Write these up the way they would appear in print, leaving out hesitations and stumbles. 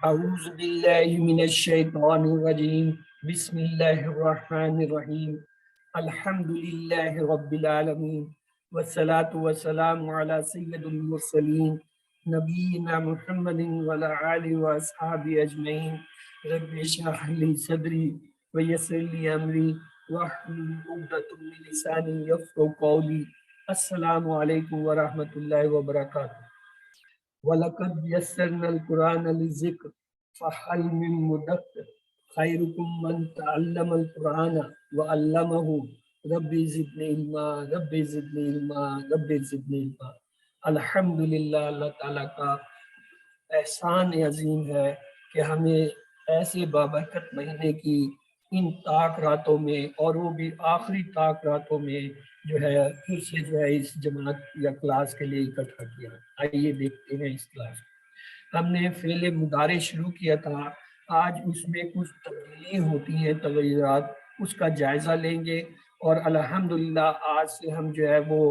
اعوذ باللہ من الشیطان الرجیم بسم اللہ الرحمن الرحیم الحمد للہ رب العالمین والصلاة والسلام علی سید المرسلین نبینا محمد وعلی آلہ واصحابہ اجمعین رب اشرح لی صدری ویسر لی امری واحلل عقدۃ من لسانی یفقهوا قولی. السلام علیکم ورحمۃ اللہ وبرکاتہ. وَلَقَدْ يَسَّرْنَا الْقُرْآنَ لِلذِّكْرِ فَهَلْ مِن مُّدَّكِرٍ خَيْرُكُم مَّن تَعَلَّمَ الْقُرْآنَ وَعَلَّمَهُ رَبِّ زِدْنِی عِلْمًا رَبِّ زِدْنِی عِلْمًا رَبِّ زِدْنِی عِلْمًا. الحمدللہ، اللہ تعالیٰ کا احسان عظیم ہے کہ ہمیں ایسے بابرکت مہینے کی ان طاق راتوں میں، اور وہ بھی آخری طاق راتوں میں جو ہے پھر سے جو ہے اس جماعت یا کلاس کے لیے اکٹھا کیا. آئیے دیکھتے ہیں اس کلاس. ہم نے فعل مضارع شروع کیا تھا. آج اس میں کچھ تبدیلی ہوتی ہیں، تغیرات، اس کا جائزہ لیں گے. اور الحمدللہ آج سے ہم جو ہے وہ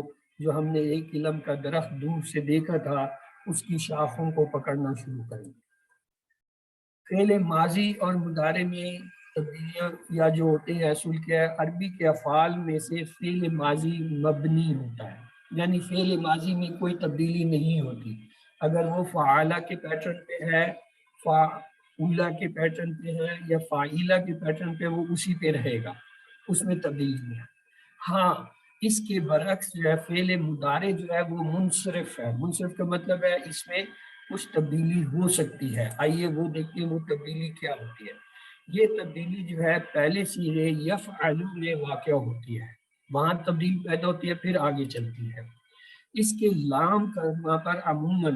جو ہم نے ایک علم کا درخت دور سے دیکھا تھا اس کی شاخوں کو پکڑنا شروع کریں گے. فعل ماضی اور مضارع میں تبدیلیاں یا جو ہوتے ہیں، اصول کیا ہے، عربی کے افعال میں سے فعل ماضی مبنی ہوتا ہے، یعنی فعل ماضی میں کوئی تبدیلی نہیں ہوتی. اگر وہ فعالہ کے پیٹرن پہ ہے، فاعولہ کے پیٹرن پہ ہے یا فاعلہ کے پیٹرن پہ، وہ اسی پہ رہے گا، اس میں تبدیلی نہیں ہے. ہاں، اس کے برعکس جو ہے فعل مضارع جو ہے وہ منصرف ہے. منصرف کا مطلب ہے اس میں کچھ تبدیلی ہو سکتی ہے. آئیے وہ دیکھتے ہیں وہ تبدیلی کیا ہوتی ہے. یہ تبدیلی جو ہے پہلے صیغے یفعل میں واقع ہوتی ہے، وہاں تبدیلی پیدا ہوتی ہے، پھر آگے چلتی ہے. اس کے لام کلمہ پر عموماً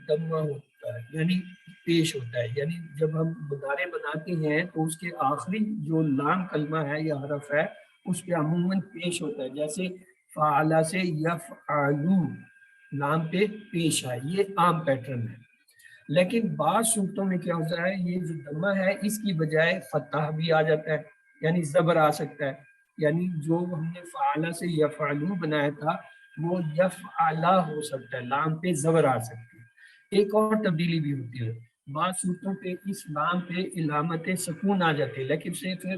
دمہ ہوتا ہے، یعنی پیش ہوتا ہے. یعنی جب ہم مضارع بناتے ہیں تو اس کے آخری جو لام کلمہ ہے یا حرف ہے اس پہ عموماً پیش ہوتا ہے. جیسے فعلہ سے یفعلو، لام پہ پیش ہے، یہ عام پیٹرن ہے. لیکن بعض صورتوں میں کیا ہوتا ہے، یہ جو دمہ ہے اس کی بجائے فتح بھی آ جاتا ہے، یعنی زبر آ سکتا ہے. یعنی جو ہم نے فعلہ سے یفعلو بنایا تھا وہ یفعلہ ہو سکتا ہے، لام پہ زبر آ سکتی ہے. ایک اور تبدیلی بھی ہوتی ہے، بعض صورتوں پہ اس لام پہ علامت سکون آ جاتی ہے، لیکن اسے پھر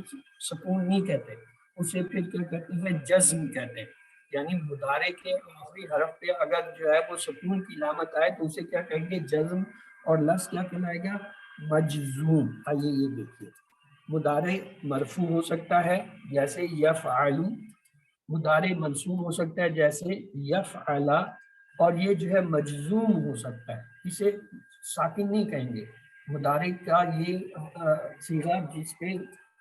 سکون نہیں کہتے، اسے پھر کیا کہتے ہیں، جزم کہتے ہیں. یعنی مضارع کے آخری حرف پہ اگر جو ہے وہ سکون کی علامت آئے تو اسے کیا کہیں گے، جزم. اور لفظ کیا کہلائے گا، مجزوم. آئیے یہ دیکھیے، مضارع مرفوع ہو سکتا ہے جیسے یفعلو، مضارع منصوب ہو سکتا ہے جیسے یفعلا، اور یہ جو ہے مجزوم ہو سکتا ہے، اسے ساکن نہیں کہیں گے. مضارع کا یہ صیغہ جس پہ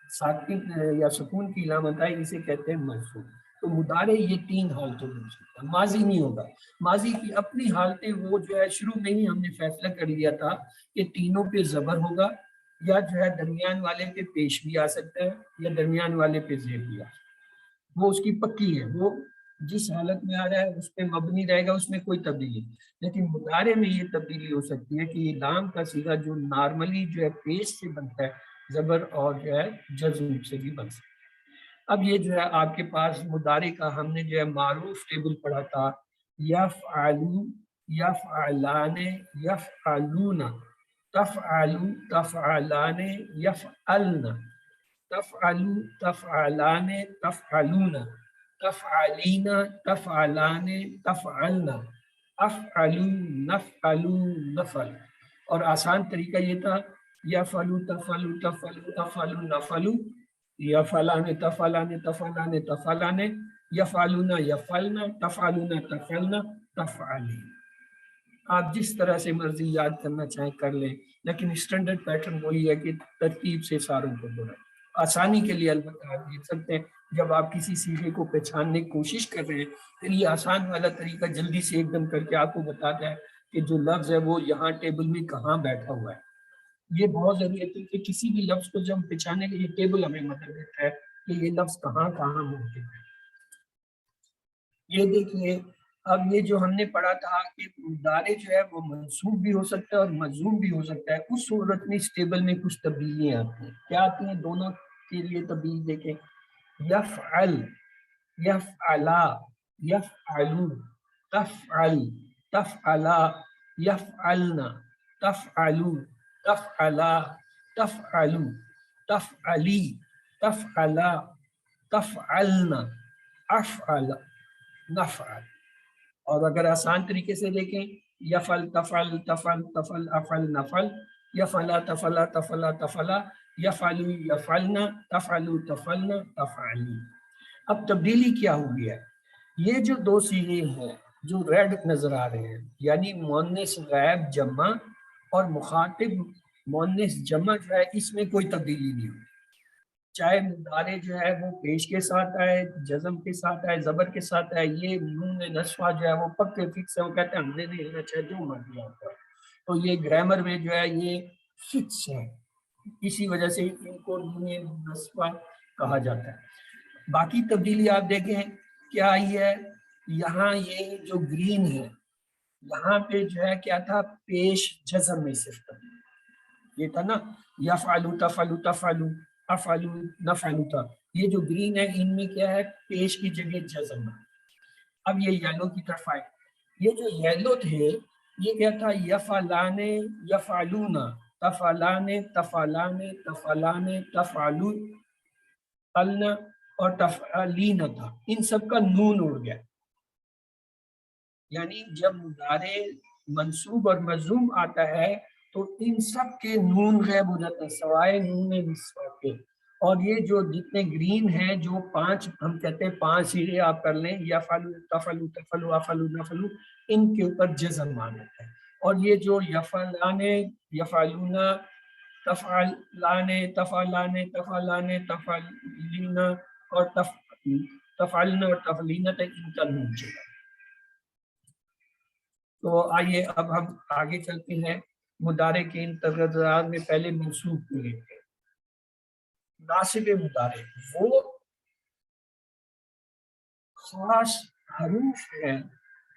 ساکن یا سکون کی علامت آئے اسے کہتے ہیں منصوب. تو مضارع یہ تین حالتوں میں ہو سکتا ہے. ماضی نہیں ہوگا، ماضی کی اپنی حالتیں وہ جو ہے شروع میں ہی ہم نے فیصلہ کر لیا تھا کہ تینوں پہ زبر ہوگا، یا جو ہے درمیان والے پہ پیش بھی آ سکتا ہے یا درمیان والے پہ زیر بھی آ سکتا ہے. وہ اس کی پکی ہے، وہ جس حالت میں آ رہا ہے اس پہ مبنی رہے گا، اس میں کوئی تبدیلی نہیں. لیکن مضارع میں یہ تبدیلی ہو سکتی ہے کہ یہ لام کا صیغہ جو نارملی جو ہے پیش سے بنتا ہے، زبر اور جو ہے جزم سے بھی بن سکتا ہے. اب یہ جو ہے آپ کے پاس مضارع کا ہم نے جو ہے معروف ٹیبل پڑھا تھا، یفعلو، یفعلان، یفعلون، تفعلو، تفعلان، یفعلن، تفعلو، تفعلان، تفعلون، تفعلین، تفعلان، تفعلن، افعلو، نفعلو، نفعل. اور آسان طریقہ یہ تھا، یفعلو، تفعلو، تفعلو، تفعلو، نفعلو، یفعلان، تفعلان، تفعلان، تفعلان، یفعلون، یفعلن، تفعلون، تفعلن، تفعلین. آپ جس طرح سے مرضی یاد کرنا چاہیں کر لیں، لیکن اسٹینڈرڈ پیٹرن وہی ہے کہ ترتیب سے ساروں کو بولا. آسانی کے لیے البتہ آپ دیکھ سکتے ہیں جب آپ کسی صیغے کو پہچاننے کی کوشش کر رہے ہیں پھر یہ آسان والا طریقہ جلدی سے ایک دم کر کے آپ کو بتاتا ہے کہ جو لفظ ہے وہ یہاں ٹیبل میں کہاں بیٹھا ہوا ہے. یہ بہت ضروری ہے کہ کسی بھی لفظ کو جب پہچاننے کے لیے ٹیبل ہمیں مدد دیتا ہے کہ یہ لفظ کہاں کہاں ممکن ہے. یہ دیکھیے، اب یہ جو ہم نے پڑھا تھا کہ مضارع جو ہے وہ منصوب بھی ہو سکتا ہے اور مجزوم بھی ہو سکتا ہے. اس صورت میں اس ٹیبل میں کچھ تبدیلیاں آتی ہیں. کیا آتی ہیں؟ دونوں کے لیے تبدیلی دیکھیں. یفعل، یفعلا، یفعلو، تفعل، تفعلا، یفعلن، تفعلو، تفعلا، تفعلو، تفعلی، تفعلا، تفعلنا، افعل، نفعل. اور اگر آسان طریقے سے دیکھیں، یفعل تفعل تفعل تفعل افعل نفعل، یفعلا تفعلا تفعلا تفعلا، یفعلو یفعلنا، تفعلو تفعلنا، تفعلی. اب تبدیلی کیا ہوئی ہے؟ یہ جو دو صیغے ہیں جو ریڈ نظر آ رہے ہیں، یعنی مؤنث غائب جمع اور مخاطب مؤنث جمع جو ہے، اس میں کوئی تبدیلی نہیں ہوئی. چاہے مضارع جو ہے وہ پیش کے ساتھ آئے، جزم کے ساتھ آئے، زبر کے ساتھ آئے، یہ نون نسوہ جو ہے وہ پکے فکس ہے، وہ کہتے ہیں ہمیں نہیں ہونا چاہے جو مرضی آتا ہے. تو یہ گرامر میں جو ہے یہ فکس ہے، اسی وجہ سے ان کو نون نسوہ کہا جاتا ہے. باقی تبدیلی آپ دیکھیں کیا آئی ہے. یہاں یہ جو گرین ہے، یہاں پہ جو ہے کیا تھا، پیش جزم میں صرف تبدیلی، یہ تھا نا یفعلو تفعلو تفعلو افعلو نفعلو تھا. یہ جو گرین ہے ان میں کیا ہے، پیش کی جگہ جزم. اب یہ یلو کی طرف آئے. یہ جو یلو تھے یہ کیا تھا، یفعلان یفعلون، تفعلان تفعلان تفعلان تفعلو النا اور تفعلین تھا. ان سب کا نون اڑ گیا، یعنی جب مضارع منصوب اور مجزوم آتا ہے تو ان سب کے نون غائب ہو جاتے ہیں سوائے نون نسوہ کے. اور یہ جو جتنے گرین ہیں، جو پانچ ہم کہتے ہیں پانچ صیغے آپ کر لیں، یفعلو تفعلو تفعلو افعلو نفعلو، ان کے اوپر جزم آنا ہے. اور یہ جو یفعلان یفعلون تفعلان تفعلان تفعلان تفعلین اور تفعلن اور تفعلین تک ان کا نون چلا. تو آئیے اب ہم آگے چلتے ہیں مضارع کے ان تغیرات میں. پہلے منصوب کو لیتے ہیں. ناصب مضارع وہ خاص حروف ہیں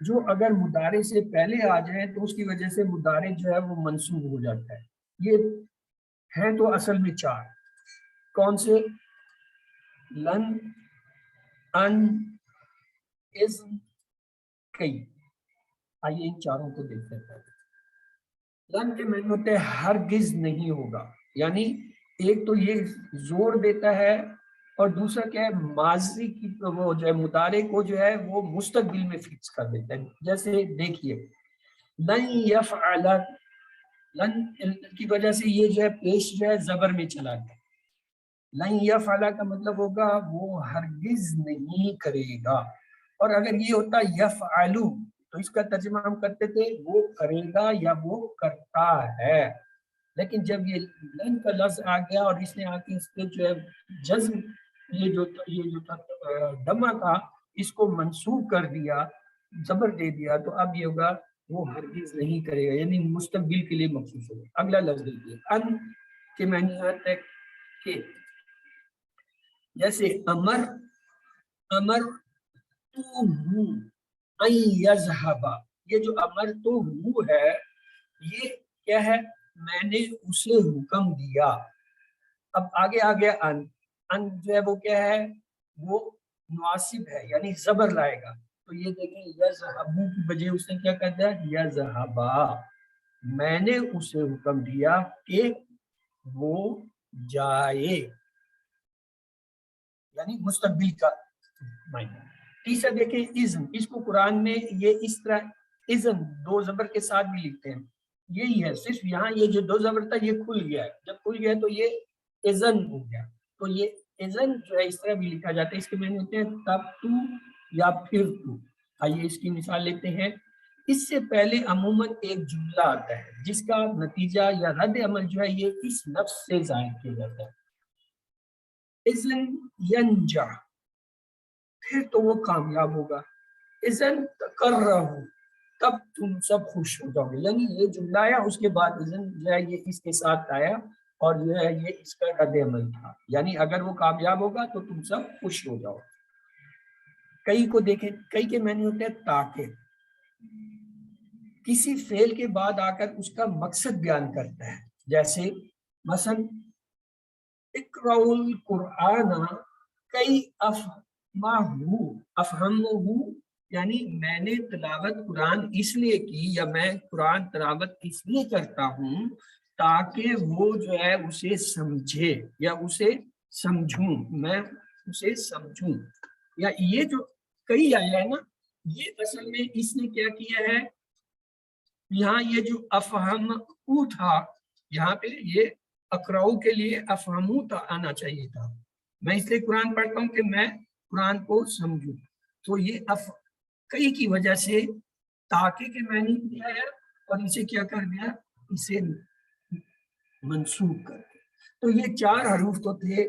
جو اگر مضارع سے پہلے آ جائیں تو اس کی وجہ سے مضارع جو ہے وہ منصوب ہو جاتا ہے. یہ ہیں تو اصل میں چار. کون سے؟ لن، ان، اذن، کئی. آئیے ان چاروں کو دیکھتے ہیں. لن کے معنی ہوتے ہیں ہرگز نہیں ہوگا، یعنی ایک تو یہ زور دیتا ہے اور دوسرا کیا ہے، ماضی کی وہ جو ہے مضارع کو جو ہے وہ مستقبل میں فکس کر دیتا ہے. جیسے دیکھیے لن یفعل، لن کی وجہ سے یہ جو ہے پیش جو ہے زبر میں چلا گیا. لن یفعل کا مطلب ہوگا وہ ہرگز نہیں کرے گا. اور اگر یہ ہوتا یفعلو تو اس کا ترجمہ ہم کرتے تھے وہ کرے گا یا وہ کرتا ہے. لیکن جب یہ لن کا لفظ آ گیا اور اس نے آ کے اس پہ جو ہے جزم، یہ جو دمہ تھا اس کو منسوب کر دیا، زبر دے دیا، تو اب یہ ہوگا وہ ہرگز نہیں کرے گا، یعنی مستقبل کے لیے مخصوص ہوگا. اگلا لفظ دیکھیے ان کے معنی آتا ہے کہ، جیسے امر، امر تو ہوں ان یذهب، یہ جو امر تو ہوں ہے یہ کیا ہے، میں نے اسے حکم دیا. اب آگے آ گیا ان، ان جو ہے وہ کیا ہے، وہ ناصب ہے یعنی زبر لائے گا. تو یہ دیکھیں یذهب کی بجائے اس نے کیا کہہ دیا، یذهبا، میں نے اسے حکم دیا کہ وہ جائے، یعنی مستقبل کا معنی. تیسرا دیکھیں اذن، اس کو قرآن میں یہ اس طرح اذن دو زبر کے ساتھ بھی لکھتے ہیں. یہی ہے، صرف یہاں یہ جو دو زبر تھا یہ کھل گیا ہے، جب کھل گیا تو یہ اذن ہو گیا. تو یہ اذن جو ہے اس طرح بھی لکھا جاتا ہے، اس کے معنی ہوتے ہیں تب تو یا پھر تو. آئیے اس کی مثال لیتے ہیں. اس سے پہلے عموماً ایک جملہ آتا ہے جس کا نتیجہ یا رد عمل جو ہے یہ اس لفظ سے ظاہر کیا جاتا ہے. اذن ینجا، پھر تو وہ کامیاب ہوگا. اذن تقرہ، تب تم سب خوش ہو جاؤ گے. یعنی یہ جملہ آیا اس کے بعد اذن جو ہے یہ اس کے ساتھ آیا اور جو ہے یہ اس کا رد عمل تھا، یعنی اگر وہ کامیاب ہوگا تو تم سب خوش ہو جاؤ. کئی کو دیکھیں، کئی کے معنی ہوتے ہیں تاکہ، کسی فعل کے بعد آ کر اس کا مقصد بیان کرتا ہے. جیسے مثلا اقرأ القرآن کئی افہمہ، یعنی میں نے تلاوت قرآن اس لیے کی یا میں قرآن تلاوت اس لیے کرتا ہوں تاکہ وہ جو ہے اسے سمجھے یا اسے سمجھوں، میں اسے سمجھوں. یا یہ جو کئی آیا ہے نا، یہ اصل میں اس نے کیا کیا ہے، یہاں یہ جو افہم تھا، یہاں پہ یہ اقراؤ کے لیے افہمو آنا چاہیے تھا. میں اس لیے قرآن پڑھتا ہوں کہ میں قرآن کو سمجھوں. تو یہ کئی کی وجہ سے تاکہ کے معنی دیا ہے اور اسے کیا کر دیا، اسے منسوخ کر دیا. تو یہ 4 حروف تو تھے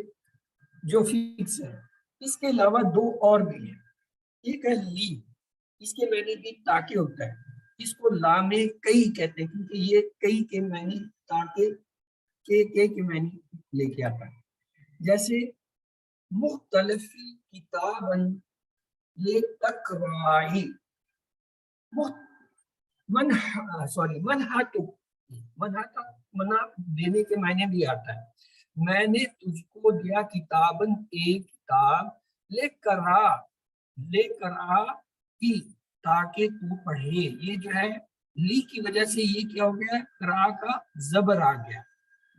جو فکس ہے. اس کے علاوہ 2 اور بھی ہیں. ایک ہے لی، اس کے معنی بھی تاکہ ہوتا ہے. اس کو لام کئی کہتے ہیں کیونکہ یہ کئی کے معنی تاکہ کے معنی لے کے آتا ہے. جیسے مختلف کتاباً لتقرائی، منع دینے کے معنی بھی آتا ہے. میں نے تجھ کو دیا کتاباً ایک کتاب، لے کر آ تاکہ تو پڑھے. یہ جو ہے لی کی وجہ سے یہ کیا ہو گیا، قرا کا زبر آ گیا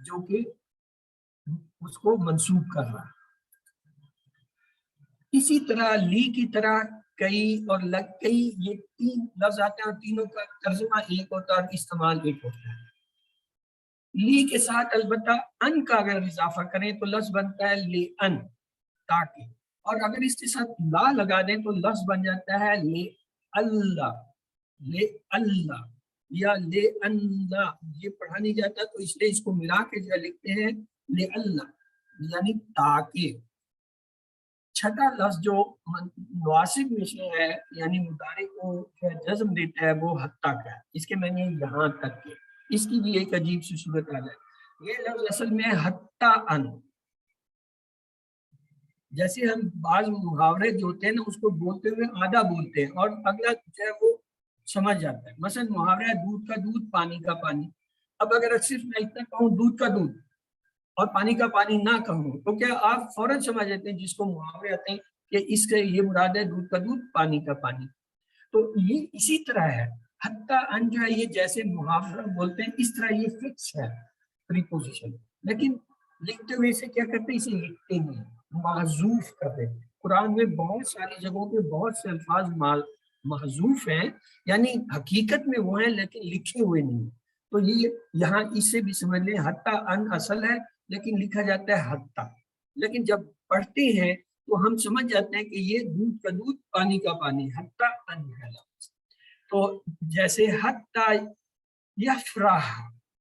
جو کہ اس کو منسوخ کر رہا. اسی طرح لی کی طرح کئی اور کئی، یہ 3 لفظ آتے ہیں اور تینوں کا ترجمہ ایک ہوتا ہے اور استعمال ایک ہوتا ہے. لی کے ساتھ البتہ ان کا اگر اضافہ کریں تو لفظ بنتا ہے لے ان، تاکہ. اور اگر اس کے ساتھ لا لگا دیں تو لفظ بن جاتا ہے لے اللہ، لے اللہ یا لے اللہ. یہ پڑھا نہیں جاتا تو اس لیے اس کو ملا کے جو لکھتے ہیں لے اللہ، یعنی تاکہ. چھٹا لفظ جو نواسب میں سے ہے یعنی مضارع کو جزم دیتا ہے وہ حتیٰ کا ہے. اس کے معنی یہاں تک کے. اس کی بھی ایک عجیب سی صورت حال ہے. یہ لفظ اصل میں حتیٰ ان، جیسے ہم بعض محاورے جو ہوتے ہیں نا اس کو بولتے ہوئے آدھا بولتے ہیں اور اگلا جو ہے وہ سمجھ جاتا ہے. مثلا محاورہ دودھ کا دودھ پانی کا پانی. اب اگر صرف میں اتنا کہوں دودھ کا دودھ اور پانی کا پانی نہ کہوں تو کیا آپ فوراً سمجھ جاتے ہیں جس کو محاورے آتے ہیں کہ اس سے یہ مراد ہے دودھ کا دودھ پانی کا پانی. تو یہ اسی طرح ہے، حتیٰ ان جو ہے یہ جیسے محاورہ بولتے ہیں اس طرح یہ فکس ہے پریپوزیشن، لیکن لکھتے ہوئے اسے کیا کرتے ہیں، اسے لکھتے نہیں، محذوف کرتے. قرآن میں بہت ساری جگہوں پہ بہت سے الفاظ محذوف ہیں، یعنی حقیقت میں وہ ہیں لیکن لکھے ہوئے نہیں. تو یہ یہاں اس سے بھی سمجھ لیں حتیٰ ان اصل ہے لیکن لکھا جاتا ہے حتیٰ. لیکن جب پڑھتے ہیں تو ہم سمجھ جاتے ہیں کہ یہ دودھ کا دودھ پانی کا پانی، حتیٰ ان ہے لفظ. تو جیسے حتیٰ یفرح،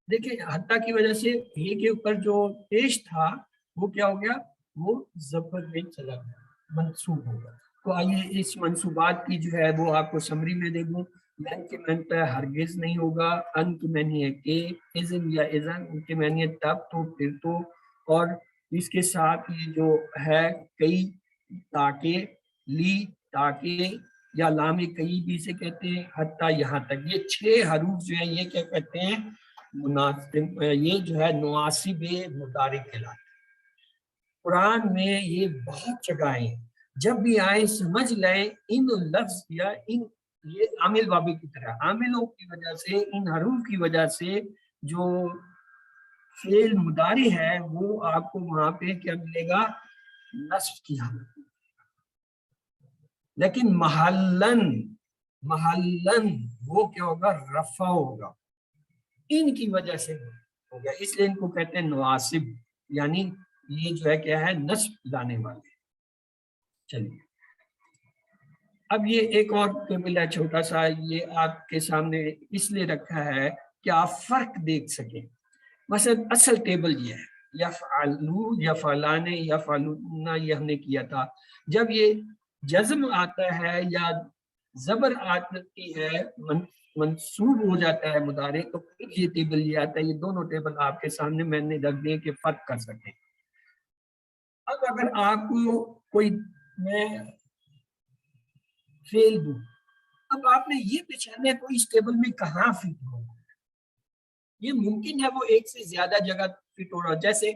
دیکھیں حتیٰ کی وجہ سے یہ کے اوپر جو پیش تھا وہ کیا ہو گیا، وہ زبر میں چلا گیا، منصوب ہو گیا. تو آئیے اس منصوبات کی جو ہے وہ آپ کو سمری میں دے دوں. لن کے معنی پہ ہرگز نہیں ہوگا، ان کی معنی ہے کہ، اذن یا اذن ان کے معنی ہے تب تو پھر تو، اور اس کے ساتھ یہ جو ہے کئی، تاکہ، لی، تاکہ یا لام کئی بھی سے کہتے ہیں، حتیٰ یہاں تک. یہ 6 حروف جو ہیں یہ کیا کہتے ہیں، مناسب، یہ جو ہے نواسب مضارع کہلاتے ہیں. قرآن میں یہ بہت جگہیں جب بھی آئے سمجھ لیں ان لفظ یا ان، یہ عامل بابی کی طرح عاملوں کی وجہ سے، ان حروف کی وجہ سے جو فعل مضارع ہے وہ آپ کو وہاں پہ کیا ملے گا، نصب کی حالت. لیکن محلن وہ کیا ہوگا، رفع ہوگا. ان کی وجہ سے ہو گیا، اس لیے ان کو کہتے ہیں نواسب، یعنی یہ جو ہے کیا ہے، نصب لانے والے. چلیے اب یہ ایک اور ٹیبل ہے چھوٹا سا، یہ آپ کے سامنے اس لیے رکھا ہے کہ آپ فرق دیکھ سکیں. مثلا اصل ٹیبل یہ ہے، یفعلو، یفعلان، یفعلون، یہ ہم نے کیا تھا. جب یہ جزم آتا ہے یا زبر آتی ہے، منصوب ہو جاتا ہے مضارع، تو پھر یہ ٹیبل یہ آتا ہے. یہ دونوں ٹیبل آپ کے سامنے میں نے رکھ دیے کہ فرق کر سکیں. اب اگر آپ کو کوئی میں فیل دوں، اب آپ نے یہ پہچاننا ہے تو اس ٹیبل میں کہاں فٹ ہو. یہ ممکن ہے وہ ایک سے زیادہ جگہ فٹ ہو رہا، جیسے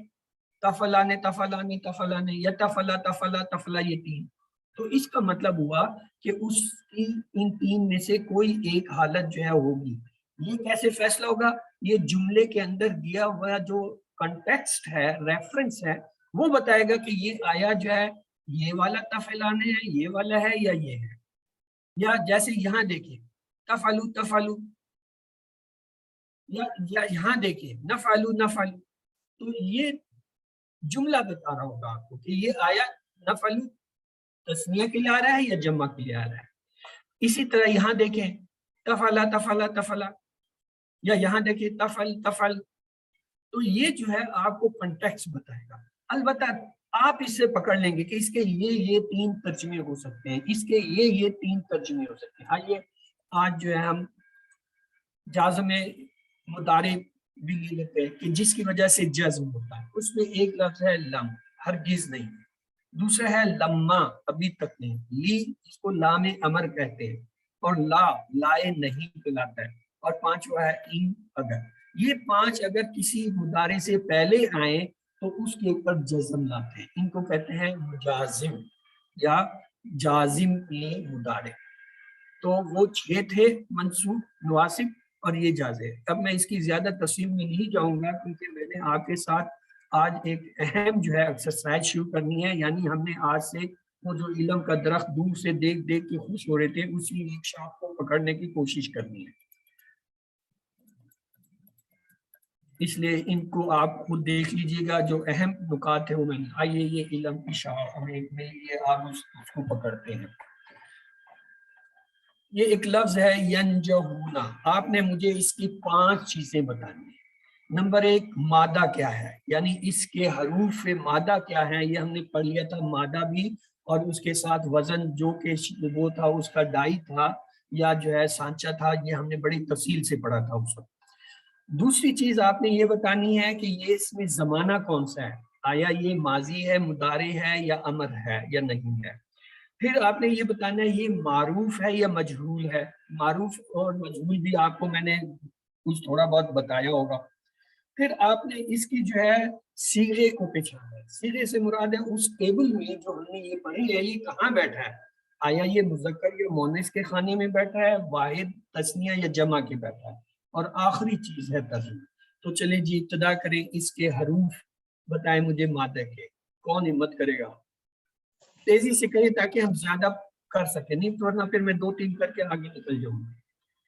تفلانے تفلانے تفلانے یا تفلا تفلا تفلا، یہ 3. تو اس کا مطلب ہوا کہ اس کی ان 3 میں سے کوئی ایک حالت جو ہے ہوگی، یہ کیسے فیصلہ ہوگا؟ یہ جملے کے اندر دیا ہوا جو کنٹیکسٹ ہے، ریفرنس ہے، وہ بتائے گا کہ یہ آیا جو ہے یہ والا تفعلان ہے، یہ والا ہے یا یہ ہے. یا جیسے یہاں دیکھیں تفعلو تفعلو، یا یہاں دیکھیں نفعلو نفعلو، تو یہ جملہ بتا رہا ہوگا آپ کو کہ یہ آیا نفعلو تسنیہ کے لیے آ رہا ہے یا جمع کے لیے آ رہا ہے. اسی طرح یہاں دیکھیں تفعلا تفعلا تفعلا، یا یہاں دیکھیں تفعل تفعل، تو یہ جو ہے آپ کو کنٹیکسٹ بتائے گا. البتہ آپ اس سے پکڑ لیں گے کہ اس کے یہ 3 ترجمے ہو سکتے ہیں، اس کے یہ 3 ترجمے ہو سکتے ہیں. آئیے آج جو ہے ہم جازم مضارع بھی لے لیتے ہیں کہ جس کی وجہ سے جزم ہوتا ہے. اس میں ایک لفظ ہے لم، ہرگز نہیں. دوسرا ہے لما، ابھی تک نہیں. لی، جس کو لام امر کہتے ہیں، اور لا، لائے نہیں کہلاتا ہے. اور پانچواں ہے ان، اگر. یہ 5 اگر کسی مضارع سے پہلے آئیں تو اس کے اوپر جزم لاتے ہیں. ان کو کہتے ہیں مجازم یا جازم مضارع. تو وہ 6 تھے منصوب، نواسب اور یہ جازم. اب میں اس کی زیادہ تفصیل میں نہیں جاؤں گا کیونکہ میں نے آپ کے ساتھ آج ایک اہم جو ہے ایکسرسائز شروع کرنی ہے. یعنی ہم نے آج سے وہ جو علم کا درخت دور سے دیکھ دیکھ کے خوش ہو رہے تھے، اسی ایک شاخ کو پکڑنے کی کوشش کرنی ہے. اس لیے ان کو آپ خود دیکھ لیجئے گا، جو اہم نکات ہے وہ میں. آئیے یہ علم کی شاخ میں یہ آپ اس کو پکڑتے ہیں. یہ ایک لفظ ہے ینجہونا. آپ نے مجھے اس کی 5 چیزیں بتانی ہیں. نمبر 1 مادہ کیا ہے، یعنی اس کے حروف مادہ کیا ہے. یہ ہم نے پڑھ لیا تھا مادہ بھی، اور اس کے ساتھ وزن جو کہ وہ تھا اس کا ڈائی تھا یا جو ہے سانچہ تھا. یہ ہم نے بڑی تفصیل سے پڑھا تھا اس وقت. دوسری چیز آپ نے یہ بتانی ہے کہ یہ اس میں زمانہ کون سا ہے، آیا یہ ماضی ہے، مضارع ہے یا امر ہے یا نہیں ہے. پھر آپ نے یہ بتانا ہے یہ معروف ہے یا مجہول ہے. معروف اور مجہول بھی آپ کو میں نے کچھ تھوڑا بہت بتایا ہوگا. پھر آپ نے اس کی جو ہے صیغے کو پہچانا ہے. صیغے سے مراد ہے اس ٹیبل میں جو ہم نے یہ پڑھی ہے یہ کہاں بیٹھا ہے. آیا یہ مذکر یا مؤنث کے خانے میں بیٹھا ہے، واحد، تثنیہ یا جمع کے بیٹھا ہے. اور آخری چیز ہے ترجمہ. تو چلیں جی ابتدا کریں. اس کے حروف بتائیں مجھے مادہ کے. کون ہمت کرے گا؟ تیزی سے کریں تاکہ ہم زیادہ کر سکیں، نہیں تو ورنہ پھر میں 2-3 کر کے آگے نکل جاؤں گا.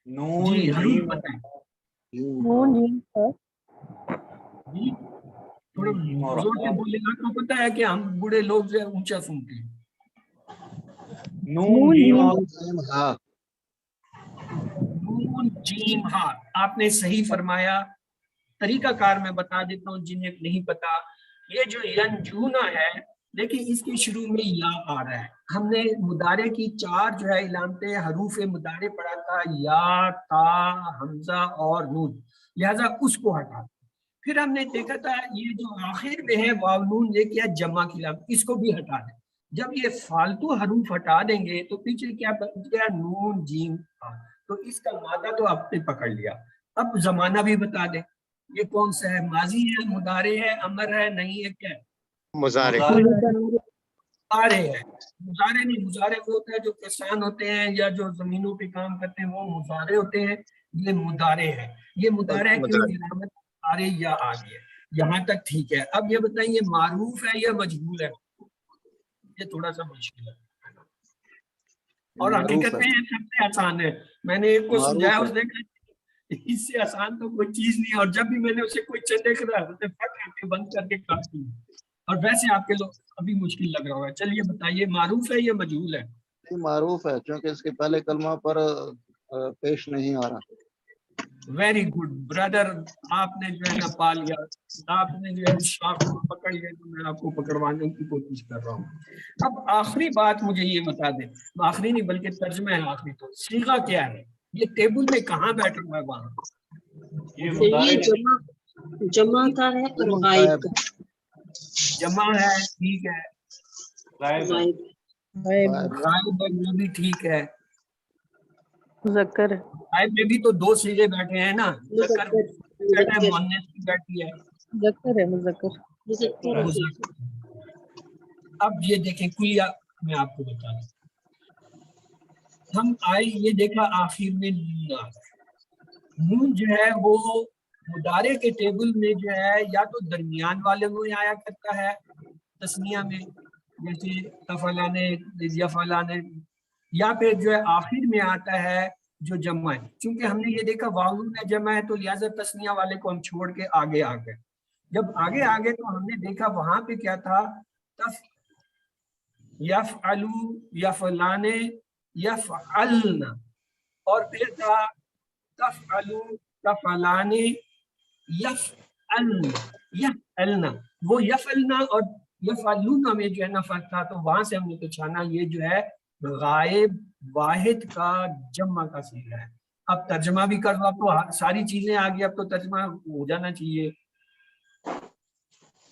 نون جی حروف جیم بتائیں. نون جیم جی تھوڑا اور زور سے بولے گا تو پتہ ہے کہ ہم بوڑھے لوگ جو ہے اونچا سنتے ہیں. نون جیم اور نون جیم ہا. آپ نے صحیح فرمایا. طریقہ کار میں بتا دیتا ہوں جنہیں نہیں پتا. یہ جو ینجونا ہے لیکن اس کے شروع میں یا آ رہا ہے. ہم نے مضارع کی 4 جو ہے علامتیں حروف مضارع پڑھا تھا، یا، تا، حمزہ اور نون، لہذا اس کو ہٹا. پھر ہم نے دیکھا تھا یہ جو آخر میں ہے واو نون، یہ کیا جمع کی علامت، اس کو بھی ہٹا دیں. جب یہ فالتو حروف ہٹا دیں گے تو پیچھے کیا بن گیا، نون جیم ہا. تو اس کا مادہ تو آپ نے پکڑ لیا. اب زمانہ بھی بتا دیں یہ کون سا ہے، ماضی ہے، مضارع ہے، امر ہے، نہیں ہے، کیا ہے؟ مضارع. مضارع ہے. مضارع نہیں، مضارع وہ ہوتا ہے جو کسان ہوتے ہیں یا جو زمینوں پہ کام کرتے ہیں وہ مضارع ہوتے ہیں. یہ مضارع ہے. یہ مضارع ہے کہ علامت مضارع یا آ گئی ہے. یہاں تک ٹھیک ہے. اب یہ بتائیں یہ معروف ہے یا مجہول ہے؟ یہ تھوڑا سا مشکل ہے اور حقیقت میں یہ سب سے آسان ہے. میں نے ایک کو سمجھایا، اس نے کہا اس سے آسان تو کوئی چیز نہیں ہے. اور جب بھی میں نے اسے کوئی چیز دیکھ رہا ہے فٹ کر کے بند کر کے کاٹتی ہوں. اور ویسے آپ کے لوگ ابھی مشکل لگ رہا ہوگا. چلیے بتائیے معروف ہے یا مجہول ہے؟ معروف ہے کیونکہ اس کے پہلے کلمہ پر پیش نہیں آ رہا. Very good brother. آپ نے جو ہے نا پا لیا. آپ نے جو ہے اس شاخ کو پکڑ لیا تو میں آپ کو پکڑوانے کی کوشش کر رہا ہوں. اب آخری بات مجھے یہ بتا دیں، آخری نہیں بلکہ ترجمہ ہے آخری. تو صیغہ کیا ہے؟ یہ ٹیبل میں کہاں بیٹھا ہوا ہے؟ وہاں یہ جمع کا ہے اور غائب کا. جمع ہے، ٹھیک ہے. غائب ہے، وہ بھی ٹھیک ہے. مذکر ہے. غائب میں بھی تو 2 صیغے بیٹھے ہیں نا. مذکر بیٹھا ہے، مؤنث بھی بیٹھی ہے. مذکر ہے. مذکر اب یہ دیکھیں کلیہ میں آپ کو بتا دوں. ہم آئے یہ دیکھا آخر میں نون آ رہا ہے. نون جو ہے وہ مضارع کے ٹیبل میں جو ہے یا تو درمیان والے میں آیا کرتا ہے تسنیہ میں، جیسے تفعلانے یفعلانے، یا پھر جو ہے آخر میں آتا ہے جو جمع ہے. چونکہ ہم نے یہ دیکھا واو میں جمع ہے تو لہٰذا تسنیہ والے کو ہم چھوڑ کے آگے آ گئے. جب آگے آگے تو ہم نے دیکھا وہاں پہ کیا تھا، تف یفعلو یفعلانے یفعلنا، اور پھر تھا تفعلو تفعلانے یفعلنا یفعلنا. وہ یفعلنا اور یفعلونا میں جو ہے نا فرق تھا، تو وہاں سے ہم نے پہچانا یہ جو ہے غائب واحد کا جمع کا صیغہ ہے. اب ترجمہ بھی کر لو، اب تو ساری چیزیں آ گئی، اب تو ترجمہ ہو جانا چاہیے.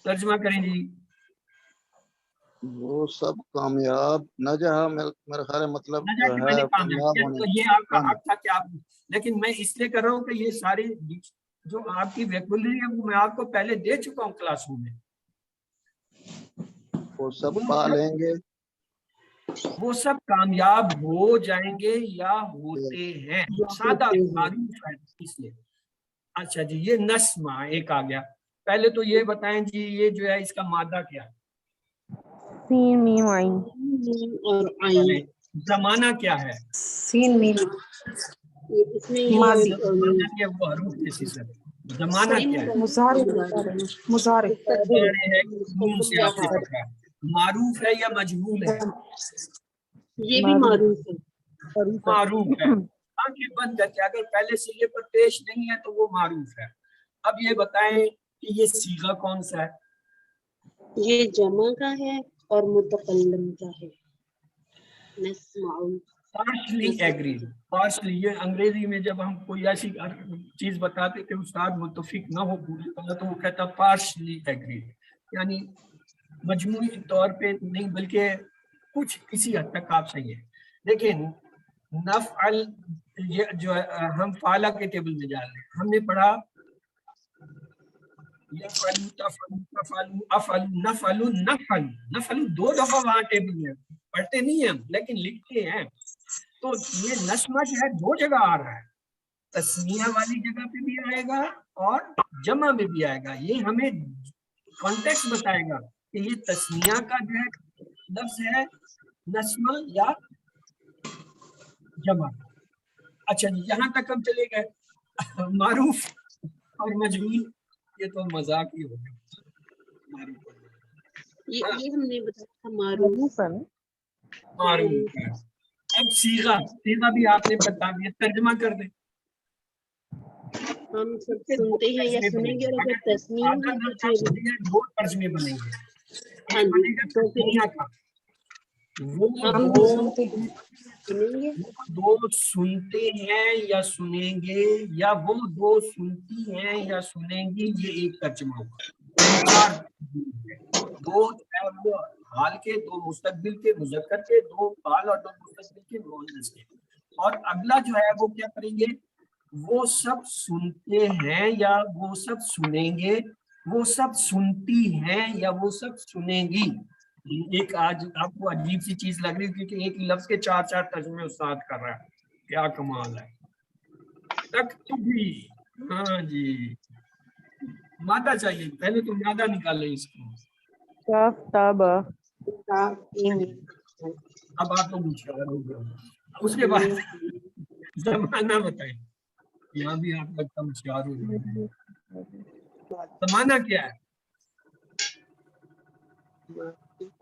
ترجمہ کریں جی. وہ سب کامیاب نجح، میرا خیال ہے مطلب نہ جا کے میں ہے نے کامیاب کامیاب، ہونے. تو یہ آپ کا حق تھا کہ آپ، لیکن میں اس لیے کر رہا ہوں کہ یہ ساری جو آپ کی ویکولری ہے وہ میں آپ کو پہلے دے چکا ہوں کلاس روم میں. وہ سب پا لیں گے. وہ سب کامیاب ہو جائیں گے یا ہوتے ہیں، سادہ معروف ہے اس لیے. اچھا جی، یہ نسمہ ایک آ گیا. پہلے تو یہ بتائیں جی یہ جو ہے اس کا مادہ کیا ہے؟ سین میم عین. اور عین. زمانہ کیا ہے؟ سین میم اس میں ماضی. زمانہ کیا وہ حروف کے سلسلے میں. زمانہ کیا ہے؟ مضارع مضارع مضارع ہے، نون سے آپ نے پکڑا. معروف ہے یا مجہول ہے؟ یہ بھی معروف ہے. معروف ہے. آنکھیں بند کر کے اگر پہلے صیغے پر پیش نہیں ہے تو وہ معروف ہے. اب یہ بتائیں کہ یہ صیغہ کون سا ہے؟ یہ جمع کا ہے اور متکلم کا ہے. نسمع. Partially agri. پارشلی، یہ انگریزی میں جب ہم کوئی ایسی چیز بتاتے کہ استاد متفق نہ ہو پوری طرح تو وہ کہتا پارشلی ایگری، یعنی مجموعی طور پہ نہیں بلکہ کچھ کسی حد تک آپ صحیح ہے. لیکن نفعل یہ جو ہے ہم فعلہ کے ٹیبل میں جا رہے ہیں، ہم نے پڑھا یفعلو تفعلو تفعلو افعلو نفعلو نفعلو. نفعلو دو دفعہ وہاں ٹیبل میں پڑھتے نہیں ہیں ہم لیکن لکھتے ہیں. تو یہ نسمہ جو ہے دو جگہ آ رہا ہے، تسنیہ والی جگہ پہ بھی آئے گا اور جمع میں بھی آئے گا. یہ ہمیں کانٹیکس بتائے گا کہ یہ تسنیہ کا جو ہے لفظ ہے نسمہ یا جمع. اچھا جی، یہاں تک ہم چلے گئے. معروف اور مجہول یہ تو مذاق ہی ہو گیا. معروف اور مجہول. یہ ہم نے بتایا تھا معروف. معروف ہے. اب صیغہ، صیغہ بھی آپ نے بتا دیا، ترجمہ کر دیں. ہم سب سنتے ہیں یا سنیں گے، اور اگر تسنیہ ہے تو پھر دو ترجمے بنیں گے. ہاں ایک جی بنے گا تو پھر تسنیہ کا، وہ ہم دو سنیں گے. دو سنتے ہیں یا سنیں گے، یا وہ دو سنتی ہیں یا سنیں گی، یہ ایک ترجمہ ہوگا. یعنی چار دو ہے وہ حال کے، دو مستقبل کے مذکر کے، دو حال اور دو مستقبل کے مؤنث کے. اور اگلا جو ہے وہ کیا کریں گے، وہ سب سنتے ہیں یا وہ سب سنیں گے، وہ سب سنتی ہیں یا وہ سب سنیں گی. ایک آج آپ کو عجیب سی چیز لگ رہی ہے کیونکہ ایک لفظ کے چار چار ترجمے استاد کر رہا ہے. کیا کمال ہے. تکتبی، ہاں جی مادہ چاہیے، پہلے تو مادہ نکالیں اس کو. کاف تابا. اب آپ لوگ ہوشیار ہو گئے. اس کے بعد زمانہ بتائیں. یہاں بھی آپ لگتا ہوشیار ہو گئے. زمانہ کیا ہے؟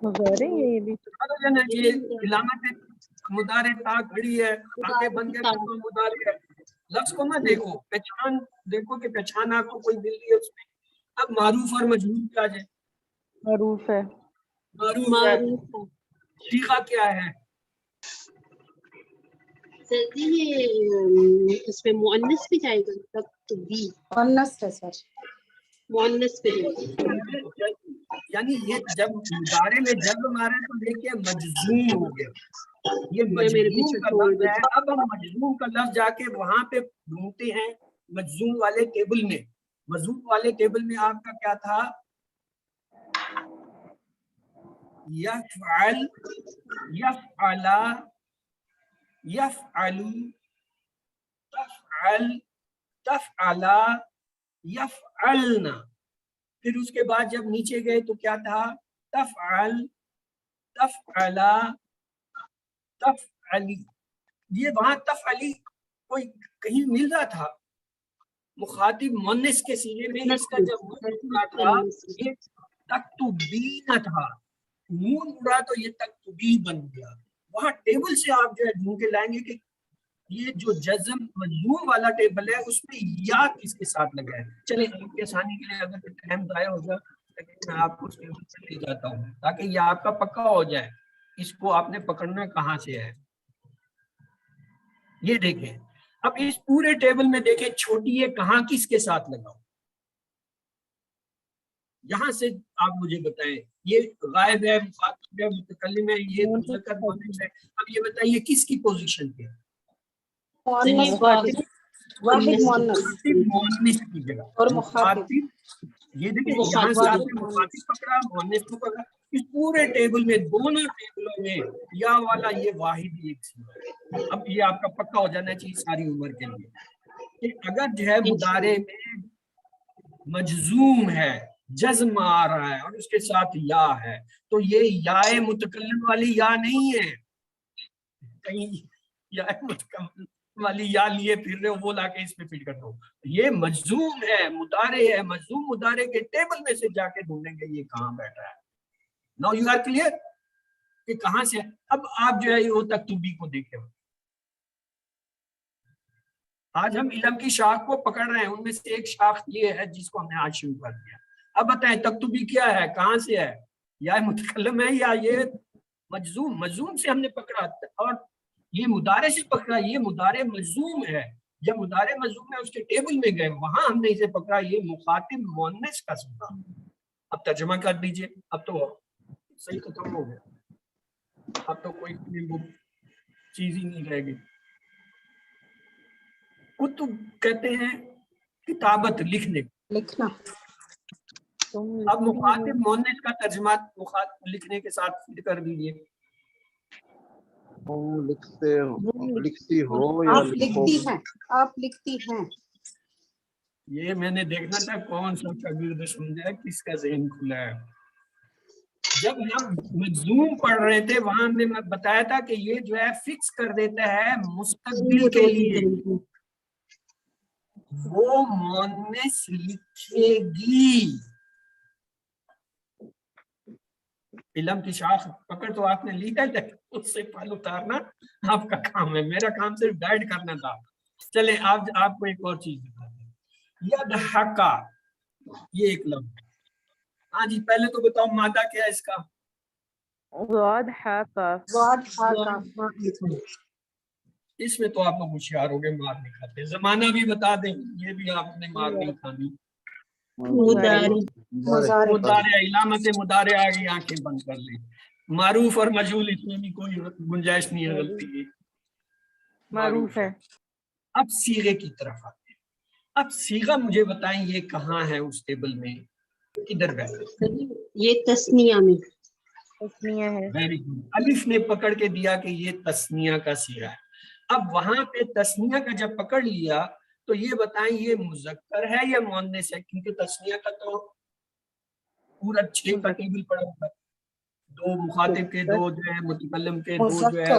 مضارع ہے یہ بھی. یہ علامت مضارع تا کھڑی ہے، آگے بن گیا تو مضارع ہے. لفظ کو مت دیکھو، پہچان دیکھو کہ پہچان آپ کو کوئی مل رہی ہے اس میں. اب معروف اور مجہول کیا ہے؟ معروف ہے. معروف ہے. صیغہ کیا ہے؟ اس پہ مؤنث بھی جائے گا. تکتبی مؤنث ہے سر. مؤنث پہ جائے گا. یعنی یہ جب مضارع میں جب مارے تو دیکھیے مجزوم ہو گیا. یہ میرے مجزوم پیچھے کا چھوڑ لفظ دے. ہے. اب ہم مجزوم کا لفظ جا کے وہاں پہ ڈھونڈتے ہیں مجزوم والے ٹیبل میں. مجزوم والے ٹیبل میں آپ کا کیا تھا؟ یفعل، یفعلا، یفعلو، تفعل، تفعلا یفعلنا، پھر اس کے بعد جب نیچے گئے تو کیا تھا؟ تفعل، تفعلا، تفعلی. یہ وہاں تفعلی کوئی کہیں مل رہا تھا؟ مخاطب مؤنث کے سینے میں اس کا جب منہ اڑا تھا یہ تکتبین تھا، نون اڑا تو یہ تکتبی بن گیا. وہاں ٹیبل سے آپ جو ہے ڈھونڈ کے لائیں گے کہ یہ جو جزم مجزوم والا ٹیبل ہے اس میں یا کس کے ساتھ لگا ہے. چلیں آپ کے آسانی کے لیے اگر ٹائم ضائع ہو جائے لیکن میں آپ کو اس ٹیبل پر لے جاتا ہوں تاکہ یہ آپ کا پکا ہو جائے. اس کو آپ نے پکڑنا کہاں سے ہے. یہ دیکھیں اب اس پورے ٹیبل میں دیکھیں چھوٹی ہے کہاں کس کے ساتھ لگاؤ. یہاں سے آپ مجھے بتائیں یہ غائب ہے، مخاطب ہے، متکلم ہے، یہ مذکر مؤنث ہے. اب یہ بتائیے کس کی پوزیشن پہ ہے؟ واحد مؤنث مخاطب مؤنث کی جگہ اور مخاطب. یہ دیکھیں یہاں سے آپ نے مخاطب پکڑا، مؤنث کو پکڑا. اس پورے ٹیبل میں دونوں ٹیبلوں میں یا والا یہ واحد ایک سی ہے. اب یہ آپ کا پکا ہو جانا چاہیے ساری عمر کے لیے کہ اگر جو ہے مضارع میں مجزوم ہے، جزم آ رہا ہے اور اس کے ساتھ یا ہے تو یہ یا متکلم والی یا نہیں ہے. کہیں یا متکلم والی یا لیے پھر رہے ہو وہ لا کے اس پہ فٹ کرتا ہوں. یہ مجزوم ہے، مضارع ہے، مجزوم مضارع کے ٹیبل میں سے جا کے ڈھونڈیں گے یہ کہاں بیٹھا ہے. ناؤ یو آر کلیئر کہ کہاں سے. اب آپ جو ہے وہ تکتبی کو دیکھیں. آج ہم علم کی شاخ کو پکڑ رہے ہیں، ان میں سے ایک شاخ یہ ہے جس کو ہم نے آج شروع کر دیا. اب بتائیں تکتبی کیا ہے، کہاں سے ہے؟ یا متکلم ہے یا یہ مجزوم. مجزوم سے ہم نے پکڑا اور یہ مضارع سے پکڑا. یہ مضارع مجزوم ہے. جب مضارع مجزوم ہے اس کے ٹیبل میں گئے وہاں ہم نے اسے پکڑا. یہ مخاطب مؤنث کا صیغہ. اب ترجمہ کر دیجئے. اب تو صحیح ختم ہو گیا. اب تو کوئی چیز ہی نہیں رہے گی. کتب کہتے ہیں کتابت، لکھنے. لکھنا. اب مخاطب مؤنث کا ترجمہ مخاطب لکھنے کے ساتھ فٹ کر دیجئے. لکھتے ہو، لکھتی ہو یا آپ لکھو. لکھتی ہیں، آپ لکھتی ہیں. یہ میں نے دیکھنا تھا کون سا شاگرد سمجھا ہے، کس کا ذہن کھلا ہے. جب ہم مجزوم پڑھ رہے تھے وہاں ہم نے بتایا تھا کہ یہ جو ہے فکس کر دیتا ہے مستقبل کے لیے وہ مؤنث لکھے گی. علم کی شاخ پکڑ تو آپ نے لی ہے لیکن اس سے پھل اتارنا آپ کا کام ہے. میرا کام صرف گائیڈ کرنا تھا. چلے آپ کو ایک اور چیز بتاتے ہیں. یضحکا یہ ایک لفظ ہے. ہاں جی پہلے تو بتاؤ مادہ کیا ہے اس کا؟ اس میں تو آپ لوگ ہوشیار ہو گئے، مار نہیں کھاتے. زمانہ بھی بتا دیں، یہ بھی آپ نے مار نہیں کھانی. مضارع علامت مضارع آ گئی، آنکھیں بند کر لیں. معروف اور مجہول اس میں بھی کوئی گنجائش نہیں ہے غلطی کی. معروف ہے. اب صیغے کی طرف آتے ہیں. اب صیغہ مجھے بتائیں یہ کہاں ہے اس ٹیبل میں، کدھر بیٹھے؟ یہ تسنیہ میں. تسنیہ ہے. Very good. الف نے پکڑ کے دیا کہ یہ تسنیہ کا صیغہ ہے. اب وہاں پہ تسنیہ کا جب پکڑ لیا تو یہ بتائیں یہ مذکر ہے یا مؤنث ہے، کیونکہ تسنیہ کا تو پورا 6 کا ٹیبل پڑا ہوا ہے. 2 مخاطب کے، 2 جو ہے متکلم کے، 2 جو ہے وہ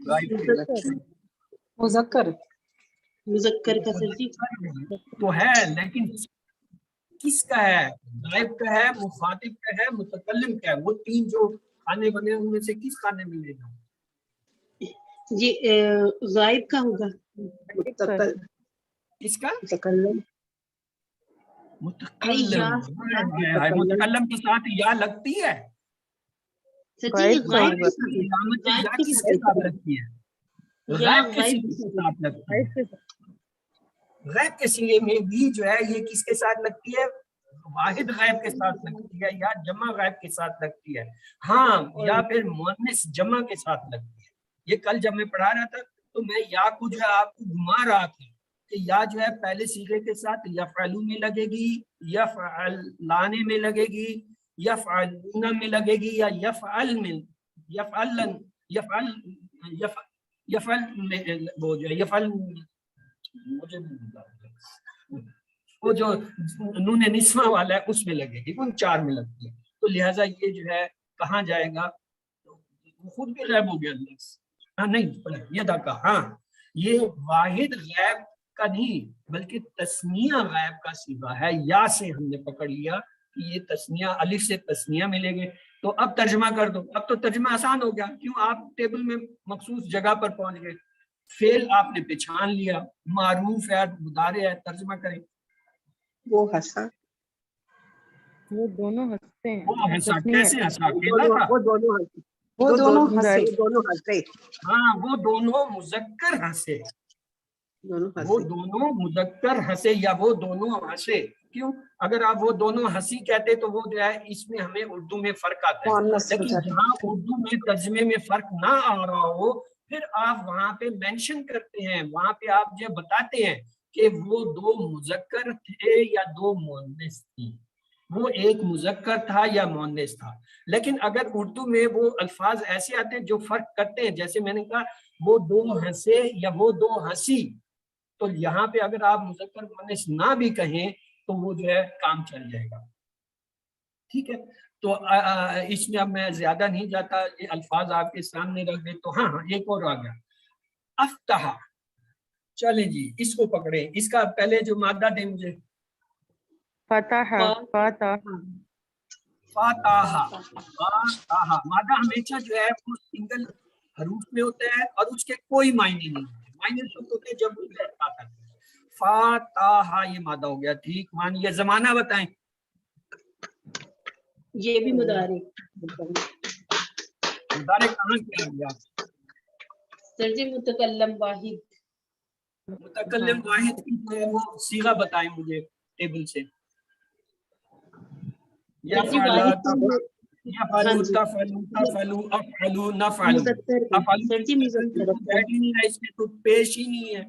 غائب کے. مذکر. مذکر کا سر جی تو ہے لیکن کس کا ہے؟ غائب کا ہے، مخاطب کا ہے، متکلم کا ہے. وہ 3 جو کھانے بنے ان میں سے کس کھانے میں لے جاؤں؟ جی غائب کا ہوگا. کس کا؟ متکلم. متکلم کے ساتھ یا لگتی ہے. سچی غائب کے ساتھ. علامت یا کس کے ساتھ لگتی ہے؟ غائب کے ساتھ لگتی ہے. غیب کے سیغے میں بھی جو ہے یہ کس کے ساتھ لگتی ہے؟ واحد غیب کے ساتھ لگتی ہے یا جمع غیب کے ساتھ لگتی ہے. ہاں یا پھر مؤنث جمع کے ساتھ لگتی ہے. یہ کل جب میں پڑھا رہا تھا تو میں یا کو جو ہے آپ کو گھما رہا تھا کہ یا جو ہے پہلے سیغے کے ساتھ یفعلو میں لگے گی، یفعلانے میں لگے گی، یفعلون میں لگے گی، یا یفعل میں یفعلن یفعل میں وہ جو ہے یفعل مجھے وہ جو نون نسواں والا ہے اس میں لگے گی، ان 4 میں لگتی ہے، تو لہٰذا یہ جو ہے کہاں جائے گا، خود بھی غائب ہو گیا لفظ، ہاں نہیں یدا کا، ہاں یہ واحد غائب کا نہیں بلکہ تسنیہ غائب کا صیغہ ہے، یا سے ہم نے پکڑ لیا کہ یہ تسنیہ، الف سے تسنیہ ملے گے، تو اب ترجمہ کر دو، اب تو ترجمہ آسان ہو گیا، کیوں آپ ٹیبل میں مخصوص جگہ پر پہنچ گئے، فعل آپ نے پہچان لیا، معروف ہے، مضارع ہے، ترجمہ کریں۔ وہ ہنسا، وہ دونوں ہنستے ہیں، وہ ہنسا، تسنیہ کیسے ہے۔ ہنسا، اکیلا تھا؟ وہ دونوں ہنسے، وہ دونوں ہنسے، مضارع۔ دونوں ہنسے، ہاں وہ دونوں مذکر ہنسے، دونوں وہ ہنسے، دونوں مذکر ہنسے یا وہ دونوں ہنسے، کیوں اگر آپ وہ دونوں ہنسی کہتے تو وہ جو ہے اس میں ہمیں اردو میں فرق آتا ہے، مؤنث ہو لیکن جاتا ہے۔ جہاں اردو میں ترجمے میں فرق نہ آ رہا ہو پھر آپ وہاں پہ مینشن کرتے ہیں، وہاں پہ آپ جو بتاتے ہیں کہ وہ 2 مذکر تھے یا 2 مؤنث تھی، وہ ایک مذکر تھا یا مؤنث تھا، لیکن اگر اردو میں وہ الفاظ ایسے آتے ہیں جو فرق کرتے ہیں، جیسے میں نے کہا وہ 2 ہنسے یا وہ 2 ہنسی، تو یہاں پہ اگر آپ مذکر مؤنث نہ بھی کہیں تو وہ جو ہے کام چل جائے گا، ٹھیک ہے۔ تو اس میں اب میں زیادہ نہیں جاتا، یہ الفاظ آپ کے سامنے رکھ دیں، تو ہاں ایک اور آ گیا افتح، چلیں جی اس کو پکڑیں، اس کا پہلے جو مادہ دیں مجھے، فتح، فتح، فاتحہ، فاتحہ، مادہ ہمیشہ جو ہے وہ سنگل حروف میں ہوتا ہے اور اس کے کوئی معنی نہیں ہوتے، معنی تو ہوتے جب وہ آتا ہے، فاتحہ یہ مادہ ہو گیا، ٹھیک، معنی یہ زمانہ بتائیں، یہ بھی مضارع، مضارع کہاں کیا گیا، سر جی متکلم واحد، متکلم واحد کی جو ہے وہ صیغہ بتائیں مجھے ٹیبل سے، یا سر جی واحد کا یا ہاں فعلو جی تفعلو تفعلو افعلو نفعلو، مذکر ہے، افعلو سر جی مذکر ہے، بیٹھ ہی نہیں رہا، اس میں تو پیش ہی نہیں ہے،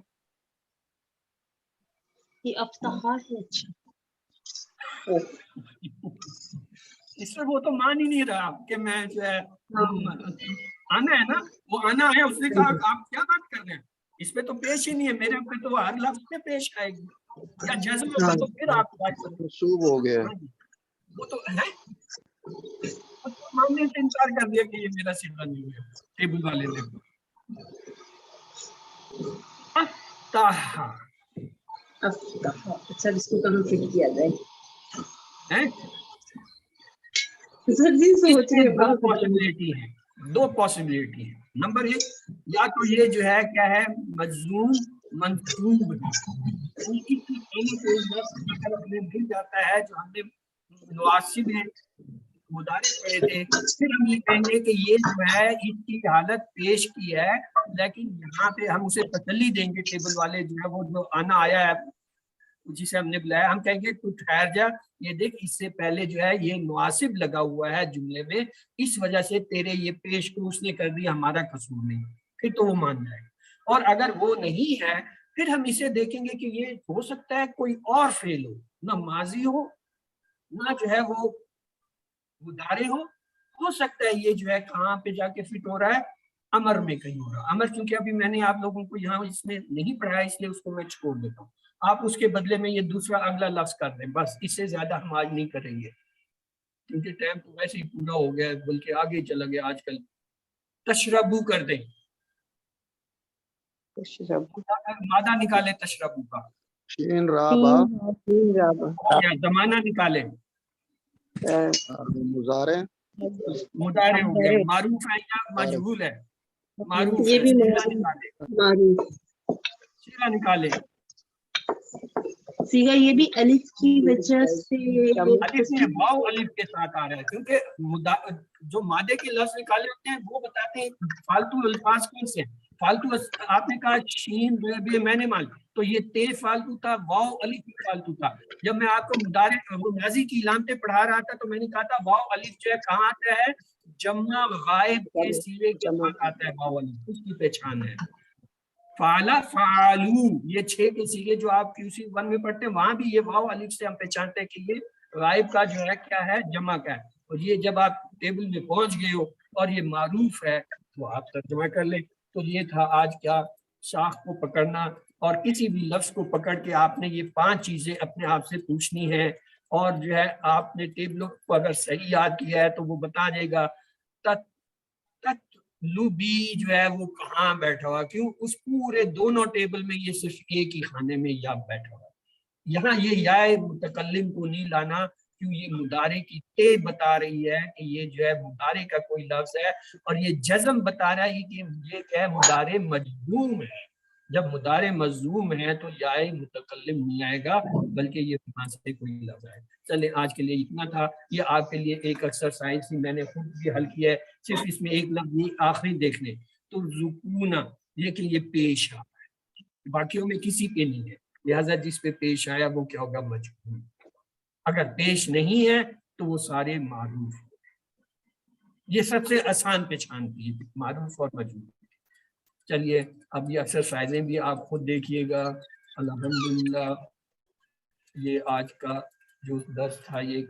یہ افتحا ہے، اچھا اس سے وہ تو مان ہی نہیں رہا کہ میں جو ہے آنا ہے نا، وہ آنا ہے، اس نے کہا آپ کیا بات کر رہے ہیں، اس پہ تو پیش ہی نہیں ہے، میرے پہ تو ہر لفظ پہ پیش آئے گی، یا جزم ہوگا تو پھر آپ بات کریں، منسوب ہو گیا، وہ تو ہے، ماننے سے انکار کر دیا کہ یہ میرا صیغہ نہیں ہے ٹیبل والے نے، افتح، افتحا، اچھا اس کو کہاں فٹ کیا جائے، سر جی سوچ رہے دو پاسبلٹی ہیں، 2 پاسبلٹی ہیں، نمبر 1 یا تو یہ جو ہے کیا ہے مجزوم منصوب ہے، اگر اپنے مل جاتا ہے جو ہم نے نواسب میں مضارع پڑھے تھے، پھر ہم یہ کہیں گے کہ یہ جو ہے اس کی حالت پیش کی ہے، لیکن یہاں پہ ہم اسے تسلی دیں گے، ٹیبل والے جو ہے وہ جو آنا آیا ہے جسے ہم نے بلایا، ہم کہیں گے تو ٹھہر جا، یہ دیکھ اس سے پہلے جو ہے یہ نواسب لگا ہوا ہے جملے میں، اس وجہ سے تیرے یہ پیش کو اس نے کر دیا، ہمارا قصور نہیں، پھر تو وہ مان جائے گا، اور اگر وہ نہیں ہے پھر ہم اسے دیکھیں گے کہ یہ ہو سکتا ہے کوئی اور فعل ہو، نہ ماضی ہو نہ جو ہے وہ مضارع ہو سکتا ہے یہ جو ہے کہاں پہ جا کے فٹ ہو رہا ہے، امر میں کہیں ہو رہا ہے، امر چونکہ ابھی میں نے آپ لوگوں کو یہاں اس میں نہیں پڑھایا اس لیے اس کو میں چھوڑ دیتا ہوں، آپ اس کے بدلے میں یہ دوسرا اگلا لفظ کر دیں، بس اس سے زیادہ ہم آج نہیں کریں گے کیونکہ ٹائم تو ویسے ہی پورا ہو گیا ہے، بلکہ آگے چلا گیا آج کل، تشربو کر دیں، مادہ نکالیں تشربو کا، شین را با، یا زمانہ نکالیں، مضارع، مضارع ہو گیا، معروف ہے یا مجہول ہے، معروف یہ ہے، بھی صیغہ نکالیں، معروف، صیغہ نکالیں، سیگا یہ بھی الف کی وجہ سے الف میں واو الف کے ساتھ آ رہا ہے، کیونکہ جو مادے کے لفظ نکالے ہوتے ہیں وہ بتاتے ہیں فالتو الفاظ کون سے ہیں، فالتو آپ نے کہا شین بے میں نے مان، تو یہ تے فالتو تھا، واو الف بھی فالتو تھا، جب میں آپ کو مضارع ماضی کی علامتیں پڑھا رہا تھا تو میں نے کہا تھا واو الف جو ہے کہاں آتا ہے، جمع غائب کے صیغے کے ساتھ آتا ہے، واو الف اس کی پہچان ہے، فعلا فعلو، یہ 6 کے صیغے جو آپ QC 1 میں پڑھتے ہیں وہاں بھی یہ واو الف سے ہم پہچانتے ہیں کہ یہ غائب کا جو ہے کیا ہے، جمع کا ہے، اور یہ جب آپ ٹیبل میں پہنچ گئے ہو اور یہ معروف ہے تو آپ ترجمہ کر لیں، تو یہ تھا آج کیا، شاخ کو پکڑنا اور کسی بھی لفظ کو پکڑ کے آپ نے یہ 5 چیزیں اپنے آپ سے پوچھنی ہے، اور جو ہے آپ نے ٹیبلوں کو اگر صحیح یاد کیا ہے تو وہ بتا دے گا لوبی جو ہے وہ کہاں بیٹھا ہوا، کیوں اس پورے دونوں ٹیبل میں یہ صرف ایک ہی خانے میں یا بیٹھا ہوا۔ یہاں یہ یا متکلم کو نہیں لانا، کیوں یہ مضارع کی تے بتا رہی ہے کہ یہ جو ہے مضارع کا کوئی لفظ ہے، اور یہ جزم بتا رہا ہے کہ یہ کیا ہے مضارع مجزوم ہے۔ جب مضارع مجزوم ہے تو یا متکلم نہیں آئے گا، بلکہ یہ وہاں سے کوئی لفظ ہے۔ چلے آج کے لیے اتنا تھا، یہ آپ کے لیے ایک ایکسرسائز تھی، میں نے خود بھی حل کیا ہے، صرف اس میں ایک لفظ یہ آخری دیکھ لیں تو زکونہ، لیکن یہ پیش آ ہے، باقیوں میں کسی پہ نہیں ہے، لہذا جس پہ پیش آیا وہ کیا ہوگا مجھول، اگر پیش نہیں ہے تو وہ سارے معروف ہیں۔ یہ سب سے آسان پہچانتی ہے معروف اور مجھول۔ چلیے اب یہ ایکسرسائزیں بھی آپ خود دیکھیے گا۔ الحمدللہ یہ آج کا جو درس تھا یہ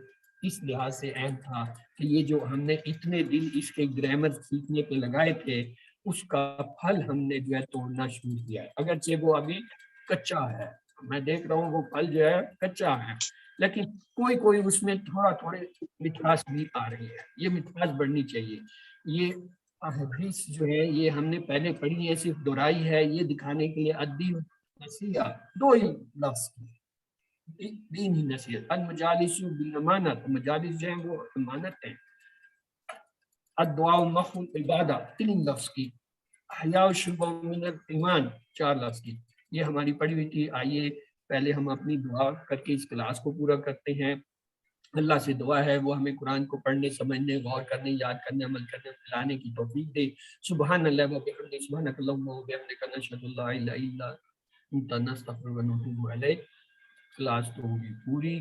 اس لحاظ سے اہم تھا کہ یہ جو ہم نے اتنے دن اس کے گرامر سیکھنے پہ لگائے تھے اس کا پھل ہم نے جو ہے توڑنا شروع کیا ہے، اگرچہ وہ ابھی کچا ہے، میں دیکھ رہا ہوں وہ پھل جو ہے کچا ہے، لیکن کوئی اس میں تھوڑے مٹھاس بھی آ رہی ہے، یہ مٹھاس بڑھنی چاہیے۔ یہ احادیث جو ہے یہ ہم نے پہلے پڑھی ہے، صرف دہرائی ہے، یہ دکھانے کے لیے ادی نصیحت 2 ہی لفظ کی، 3 ہی نصیحت، المجالس بالامانت، مجالس جو ہیں وہ امانت ہیں، الدعاء مخ العبادہ 3 لفظ کی، حیا و شبہ من الایمان 4 لفظ کی، یہ ہماری پڑھی ہوئی تھی۔ آئیے پہلے ہم اپنی دعا کر کے اس کلاس کو پورا کرتے ہیں۔ اللہ سے دعا ہے وہ ہمیں قرآن کو پڑھنے، سمجھنے، غور کرنے، یاد کرنے، عمل کرنے، پھیلانے کی توفیق دے۔ سبحان اللہ و بحمدہ، سبحانک اللہم و بحمدک، نشہد ان لا الہ الا انت، نستغفرک و نتوب الیک۔ کلاس تو ہوگی پوری۔